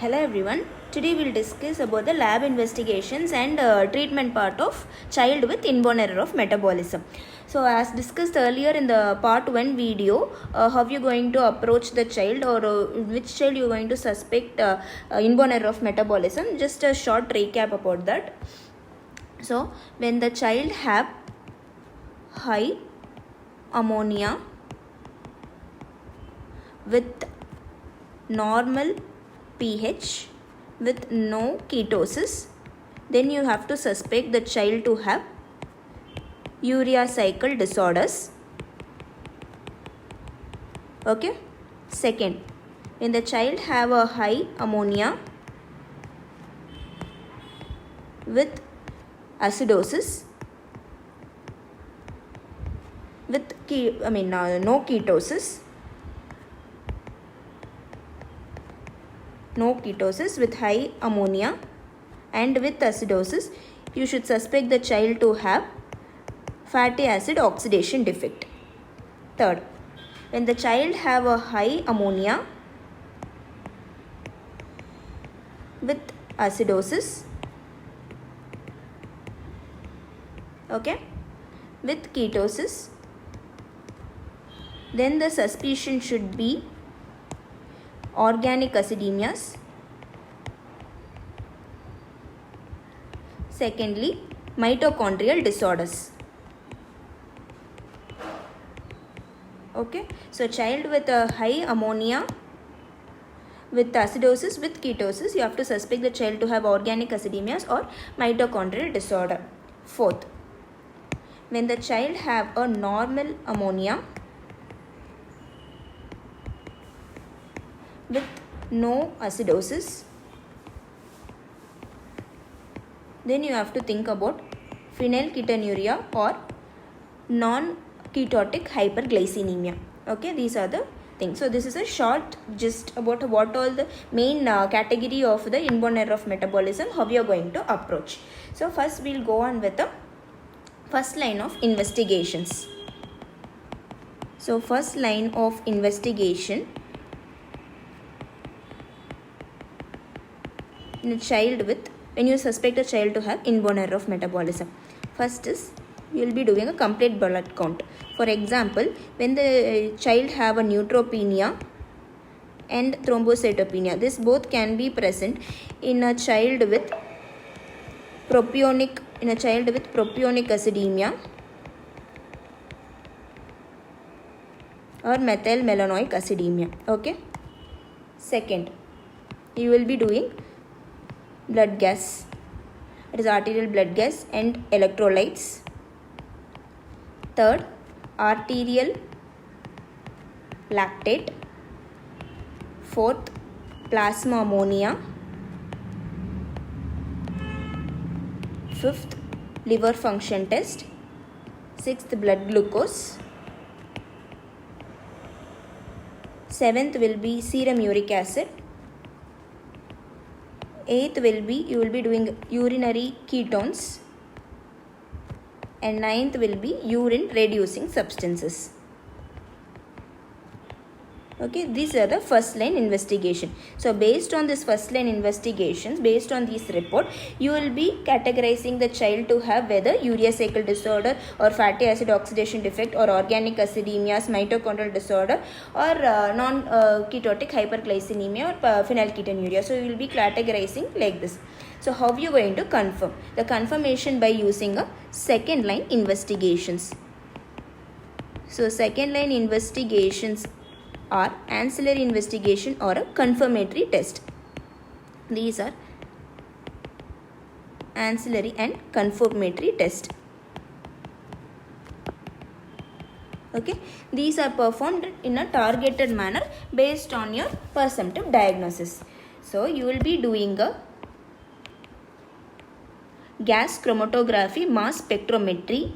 Hello everyone. Today we'll discuss about the lab investigations and treatment part of child with inborn error of metabolism. So as discussed earlier in the part 1 video, how you're going to approach the child or which child you're going to suspect inborn error of metabolism. Just a short recap about that. So when the child have high ammonia with normal pH with no ketosis, then you have to suspect the child to have urea cycle disorders. Okay. Second, when the child have a high ammonia with acidosis with no ketosis, with high ammonia and with acidosis, you should suspect the child to have fatty acid oxidation defect. Third, when the child have a high ammonia with acidosis, okay, with ketosis, then the suspicion should be organic acidemias. Secondly, mitochondrial disorders. Okay, so child with a high ammonia with acidosis with ketosis, you have to suspect the child to have organic acidemias or mitochondrial disorder. Fourth, when the child have a normal ammonia with no acidosis, then you have to think about phenylketonuria or non-ketotic hyperglycemia. Okay, these are the things. So this is a short gist about what all the main category of the inborn error of metabolism, how we are going to approach. So first we'll go on with the first line of investigations. So first line of investigation in a child with, when you suspect a child to have inborn error of metabolism, first is we will be doing a complete blood count. For example, when the child have a neutropenia and thrombocytopenia, this both can be present in a child with propionic acidemia or methylmalonic acidemia. Okay. Second, you will be doing blood gas, it is arterial blood gas and electrolytes. Third, arterial lactate. Fourth, plasma ammonia. Fifth, liver function test. Sixth, blood glucose. Seventh will be serum uric acid. Eighth will be, you will be doing urinary ketones. And ninth will be urine reducing substances. Okay, these are the first line investigation. So based on this first line investigations, based on this report, you will be categorizing the child to have whether urea cycle disorder or fatty acid oxidation defect or organic acidemias, mitochondrial disorder or non-ketotic hyperglycemia or phenylketonuria. So you will be categorizing like this. So how are you going to confirm? The confirmation by using a second line investigations. So second line investigations are ancillary investigation or a confirmatory test. These are ancillary and confirmatory test. Okay, these are performed in a targeted manner based on your presumptive diagnosis. So you will be doing a gas chromatography mass spectrometry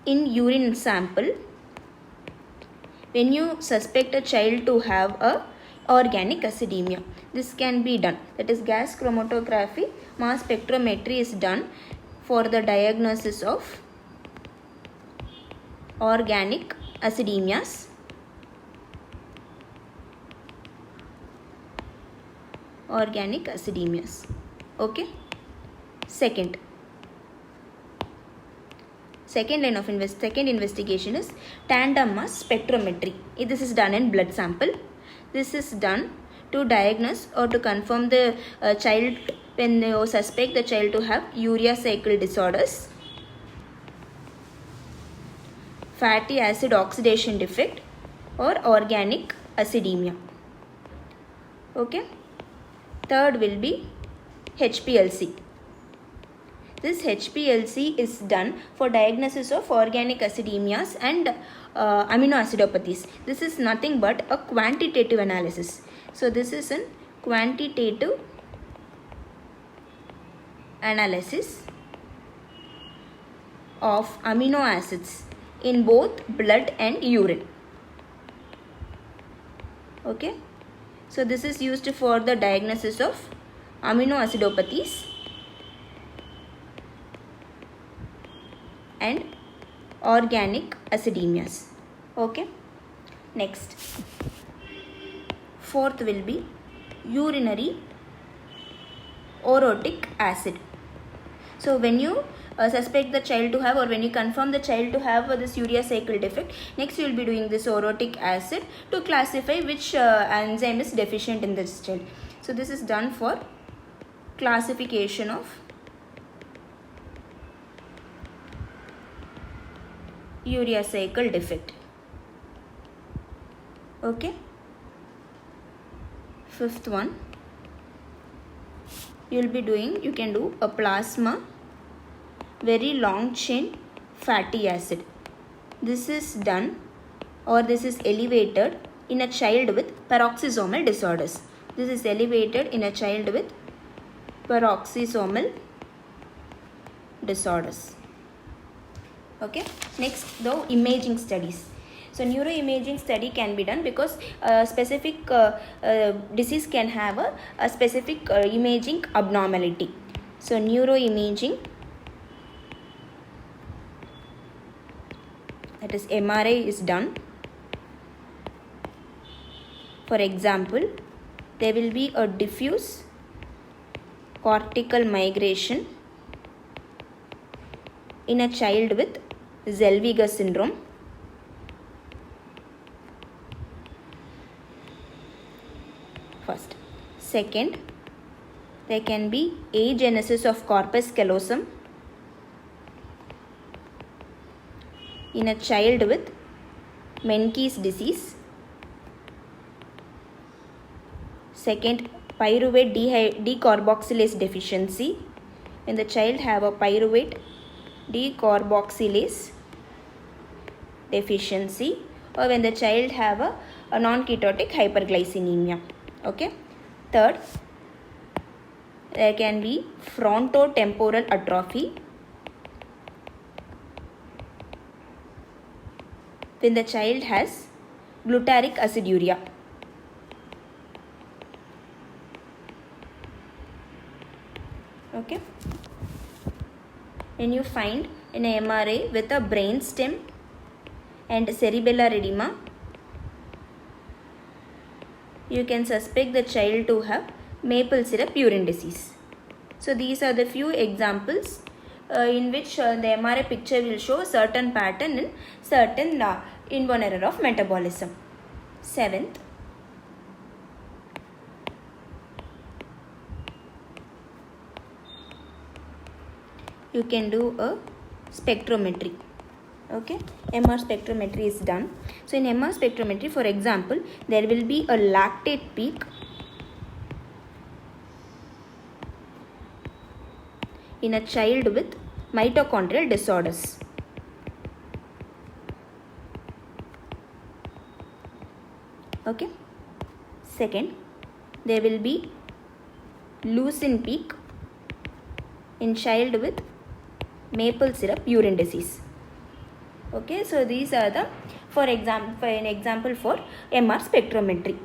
in urine sample when you suspect a child to have a organic acidemia. This can be done, that is gas chromatography mass spectrometry is done for the diagnosis of organic acidemias organic acidemias. Okay. Second investigation is tandem mass spectrometry. This is done in blood sample. This is done to diagnose or to confirm the child when you suspect the child to have urea cycle disorders, fatty acid oxidation defect, or organic acidemia. Okay. Third will be HPLC. This HPLC is done for diagnosis of organic acidemias and aminoacidopathies. This is nothing but a quantitative analysis. So this is a quantitative analysis of amino acids in both blood and urine. Okay. So this is used for the diagnosis of aminoacidopathies and organic acidemias. Okay. Next, fourth will be urinary orotic acid. So when you suspect the child to have, or when you confirm the child to have this urea cycle defect, next you will be doing this orotic acid to classify which enzyme is deficient in this child. So this is done for classification of urea cycle defect. Okay. Fifth one, you can do a plasma very long chain fatty acid. This is done, or this is elevated in a child with peroxisomal disorders. This is elevated in a child with peroxisomal disorders. Okay. Next, the imaging studies. So neuroimaging study can be done because specific disease can have a specific imaging abnormality. So neuroimaging, that is MRI, is done. For example, there will be a diffuse cortical migration in a child with Zellweger syndrome. First. Second, there can be agenesis of corpus callosum in a child with Menkes disease. Second, pyruvate decarboxylase deficiency, when the child have a pyruvate decarboxylase deficiency, or when the child have a non-ketotic hyperglycemia. Okay. Third, there can be frontotemporal atrophy when the child has glutaric aciduria. Okay. When you find in a MRI with a brainstem and cerebellar edema, you can suspect the child to have maple syrup urine disease. So these are the few examples in which the MRI picture will show certain pattern in certain inborn error of metabolism. Seventh, you can do a spectrometry. Okay, MR spectrometry is done. So in MR spectrometry, for example, there will be a lactate peak in a child with mitochondrial disorders. Okay. Second, there will be leucine peak in child with maple syrup urine disease. Okay, so these are the an example for MR spectrometry.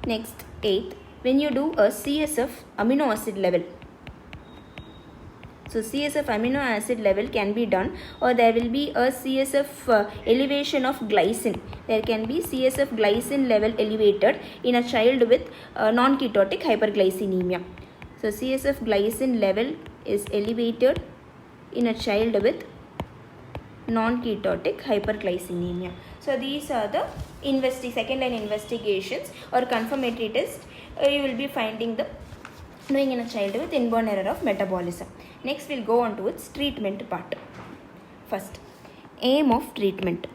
Next, eighth, when you do a CSF amino acid level. So CSF amino acid level can be done, or there will be a CSF elevation of glycine. There can be CSF glycine level elevated in a child with non-ketotic hyperglycemia. So CSF glycine level is elevated in a child with non-ketotic hyperglycemia. So these are the second line investigations or confirmatory test you will be finding the doing in a child with inborn error of metabolism. Next we'll go on to its treatment part. First, aim of treatment.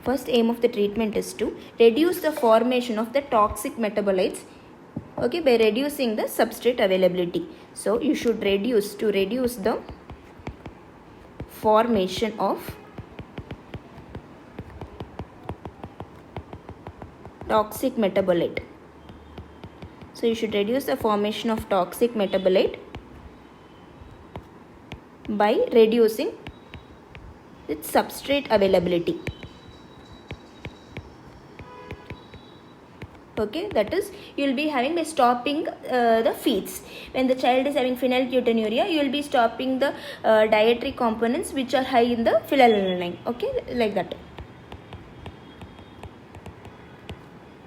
First aim of the treatment is to reduce the formation of the toxic metabolites, okay, by reducing the substrate availability. So you should reduce the formation of toxic metabolite. So you should reduce the formation of toxic metabolite by reducing its substrate availability. Okay, that is, you will be having by stopping the feeds. When the child is having phenylketonuria, you will be stopping the dietary components which are high in the phenylalanine. Okay, like that.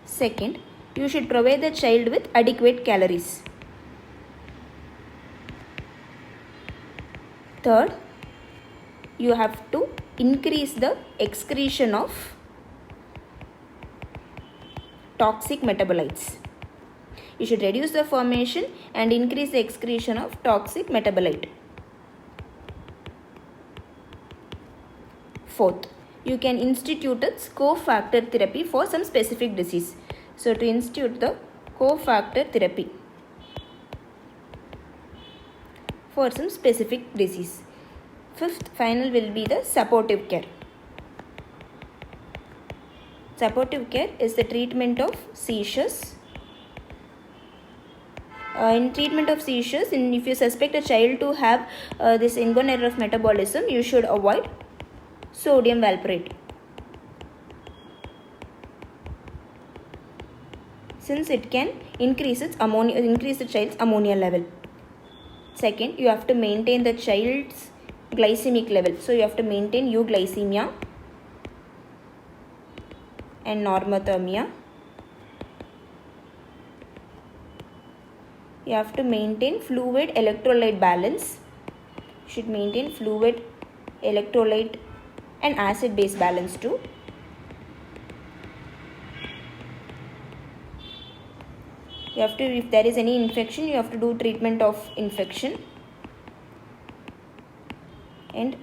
Second, you should provide the child with adequate calories. Third, you have to increase the excretion of toxic metabolites. You should reduce the formation and increase the excretion of toxic metabolite. Fourth, you can institute its cofactor therapy for some specific disease. So to institute the cofactor therapy for some specific disease. Fifth, final will be the supportive care. Supportive care is the treatment of seizures. In treatment of seizures, if you suspect a child to have this inborn error of metabolism, you should avoid sodium valproate, since it can increase the child's ammonia level. Second, you have to maintain the child's glycemic level. So you have to maintain euglycemia and normothermia. You have to maintain fluid electrolyte balance. You should maintain fluid electrolyte and acid base balance too. You have to, if there is any infection, you have to do treatment of infection and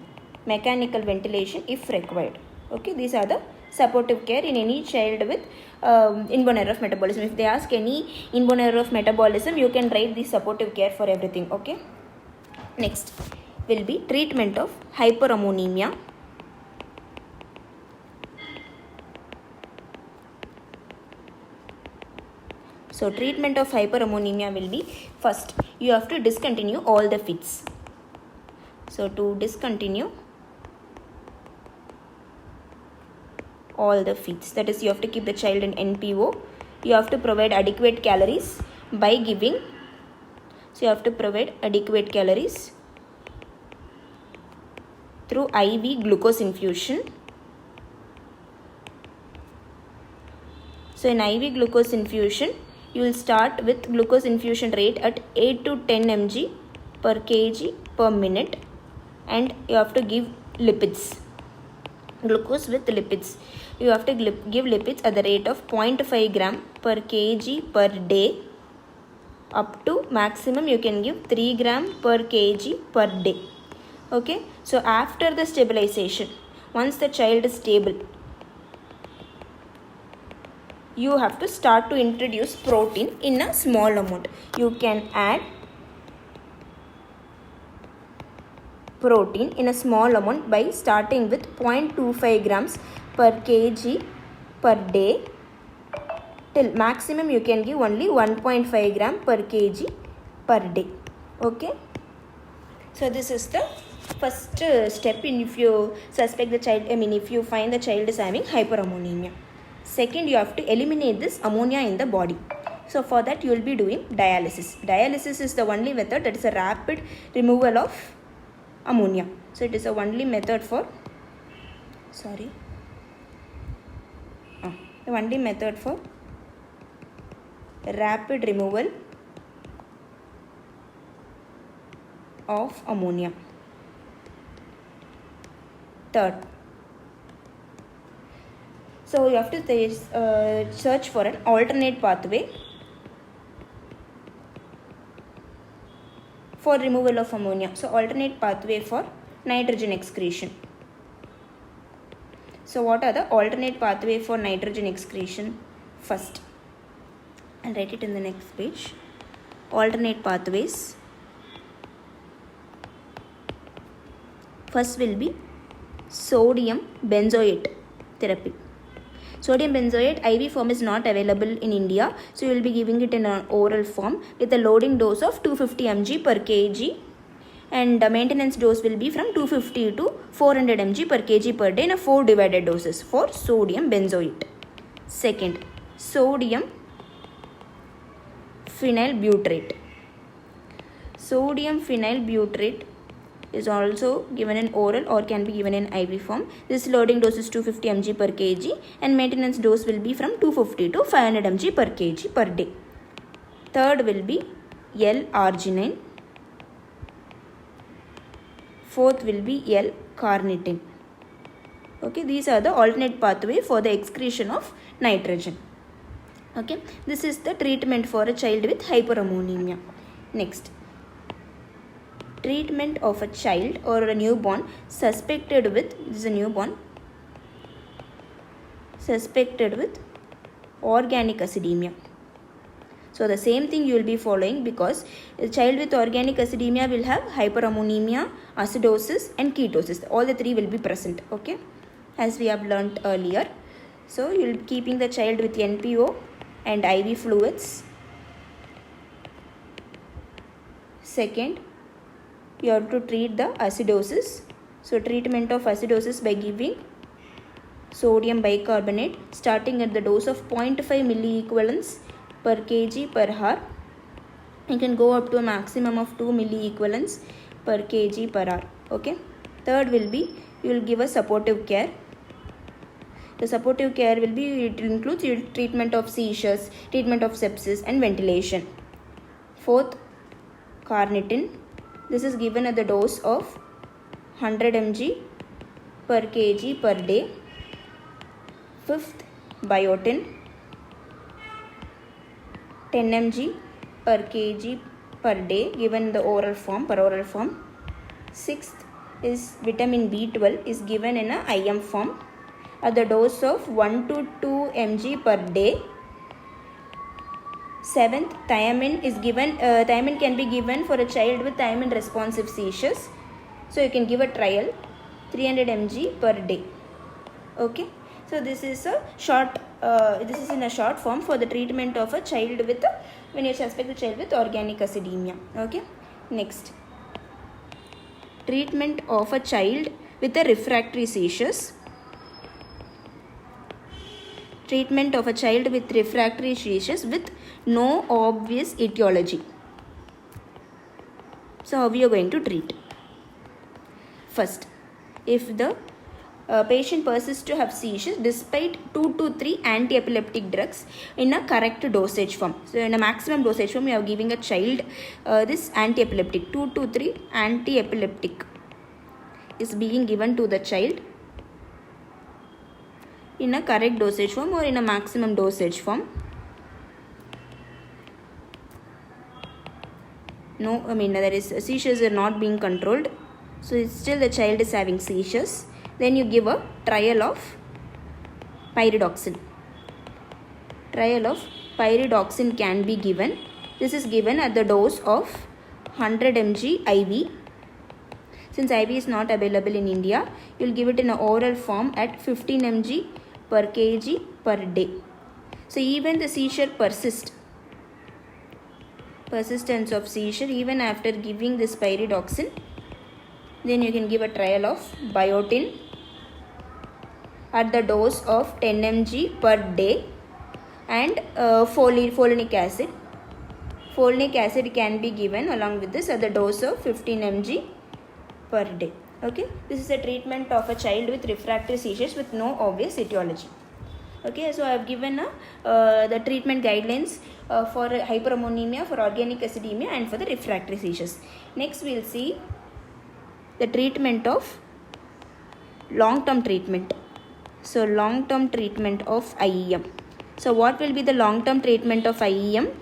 mechanical ventilation if required. Okay, these are the supportive care in any child with inborn error of metabolism. If they ask any inborn error of metabolism, you can write the supportive care for everything. Okay. Next will be treatment of hyperammonemia. So treatment of hyperammonemia will be, first you have to discontinue all the feeds. So to discontinue all the feeds, that is, you have to keep the child in NPO. You have to provide adequate calories by giving, so you have to provide adequate calories through IV glucose infusion. So in IV glucose infusion, you will start with glucose infusion rate at 8 to 10 mg per kg per minute, and you have to give lipids, glucose with lipids. You have to give lipids at the rate of 0.5 gram per kg per day, up to maximum you can give 3 gram per kg per day. Okay, so after the stabilization, once the child is stable, you have to start to introduce protein in a small amount. You can add protein in a small amount by starting with 0.25 grams per kg per day, till maximum you can give only 1.5 gram per kg per day. Okay, so this is the first step in if you suspect the child, if you find the child is having hyperammonemia. Second, you have to eliminate this ammonia in the body. So for that you will be doing dialysis. Dialysis is the only method that is a rapid removal of ammonia. So it is the only method for the only method for rapid removal of ammonia. Third, so you have to search for an alternate pathway for removal of ammonia. So alternate pathway for nitrogen excretion. So what are the alternate pathway for nitrogen excretion? First, I'll write it in the next page. Alternate pathways. First will be sodium benzoate therapy. Sodium benzoate IV form is not available in India, so you will be giving it in an oral form with a loading dose of 250 mg per kg, and the maintenance dose will be from 250 to 400 mg per kg per day in a 4 divided doses for sodium benzoate. Second, sodium phenyl butyrate. Sodium phenyl butyrate is also given in oral or can be given in IV form. This loading dose is 250 mg per kg and maintenance dose will be from 250 to 500 mg per kg per day. Third will be L-arginine. Fourth will be L-carnitine. Okay, these are the alternate pathway for the excretion of nitrogen. Okay, this is the treatment for a child with hyperammonemia. Next, treatment of a child or a newborn suspected with, this is a newborn suspected with organic acidemia. So the same thing you will be following, because a child with organic acidemia will have hyperammonemia, acidosis and ketosis. All the three will be present, okay, as we have learnt earlier. So you will be keeping the child with NPO and IV fluids. Second, you have to treat the acidosis. So treatment of acidosis by giving sodium bicarbonate starting at the dose of 0.5 milliequivalents per kg per hour. You can go up to a maximum of 2 milliequivalents per kg per hour. Okay. Third will be, you will give a supportive care. The supportive care will be, it includes treatment of seizures, treatment of sepsis and ventilation. Fourth, carnitine. This is given at the dose of 100 mg per kg per day. Fifth, biotin, 10 mg per kg per day given in the oral form, per oral form. Sixth is vitamin B12 is given in a IM form at the dose of 1 to 2 mg per day. Seventh, thiamine is given. Thiamine can be given for a child with thiamine responsive seizures. So you can give a trial 300 mg per day. Okay. So this is a short. This is in a short form for the treatment of a child with when you suspect the child with organic acidemia. Okay. Next, treatment of a child with a refractory seizures. Treatment of a child with refractory seizures with no obvious etiology. So how we are going to treat? First, if the patient persists to have seizures despite 2 to 3 anti-epileptic drugs in a correct dosage form. So in a maximum dosage form, you are giving a child this anti-epileptic, 2 to 3 anti-epileptic is being given to the child in a correct dosage form or in a maximum dosage form. No, there is seizures are not being controlled. So still the child is having seizures. Then you give a trial of pyridoxine. Trial of pyridoxine can be given. This is given at the dose of 100 mg IV. Since IV is not available in India, you will give it in an oral form at 15 mg per kg per day. So even the seizure persistence of seizure even after giving this pyridoxine, then you can give a trial of biotin at the dose of 10 mg per day and folinic acid. Folinic acid can be given along with this at the dose of 15 mg per day. Okay, this is a treatment of a child with refractory seizures with no obvious etiology. Okay, so I have given the treatment guidelines for hyperammonemia, for organic acidemia, and for the refractory seizures. Next, we will see the treatment of long-term treatment. So, long-term treatment of IEM. So, what will be the long-term treatment of IEM?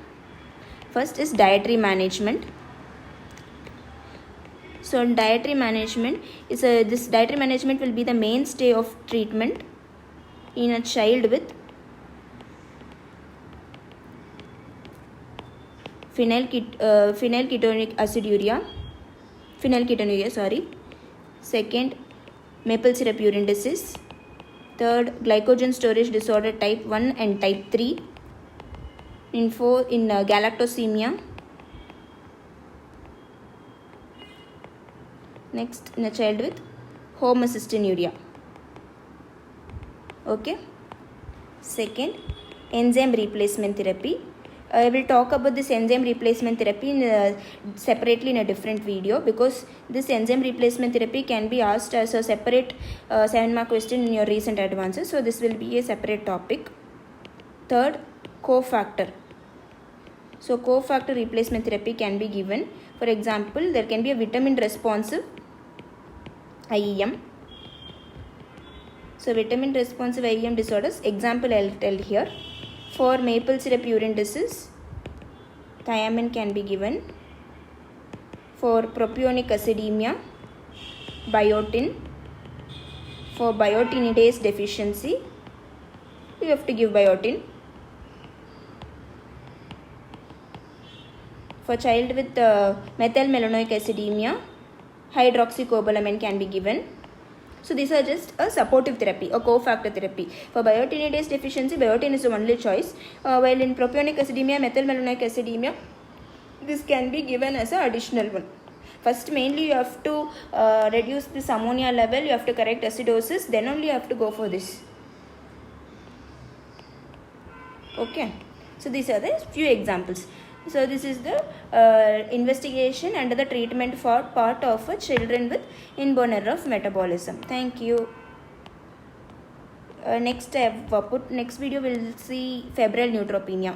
First is dietary management. So, dietary management is this dietary management will be the mainstay of treatment in a child with phenylketonuria. Second, maple syrup urine disease. Third, glycogen storage disorder type 1 and type 3. In galactosemia. Next, in a child with homocystinuria. Okay. Second, enzyme replacement therapy. I will talk about this enzyme replacement therapy separately in a different video, because this enzyme replacement therapy can be asked as a separate 7-mark question in your recent advances. So this will be a separate topic. Third, cofactor. So cofactor replacement therapy can be given. For example, there can be a vitamin responsive IEM. So vitamin responsive IEM disorders, example I will tell here. For maple syrup urine disease, thiamine can be given. For propionic acidemia, biotin. For biotinidase deficiency, you have to give biotin. For child with methylmalonic acidemia, hydroxycobalamin can be given. So these are just a supportive therapy, a cofactor therapy. For biotinidase deficiency, biotin is the only choice. While in propionic acidemia, methylmalonic acidemia, this can be given as an additional one. First, mainly you have to reduce this ammonia level, you have to correct acidosis, then only you have to go for this. Okay, so these are the few examples. So this is the investigation and the treatment for part of children with inborn error of metabolism. Thank you. Next video we'll see febrile neutropenia.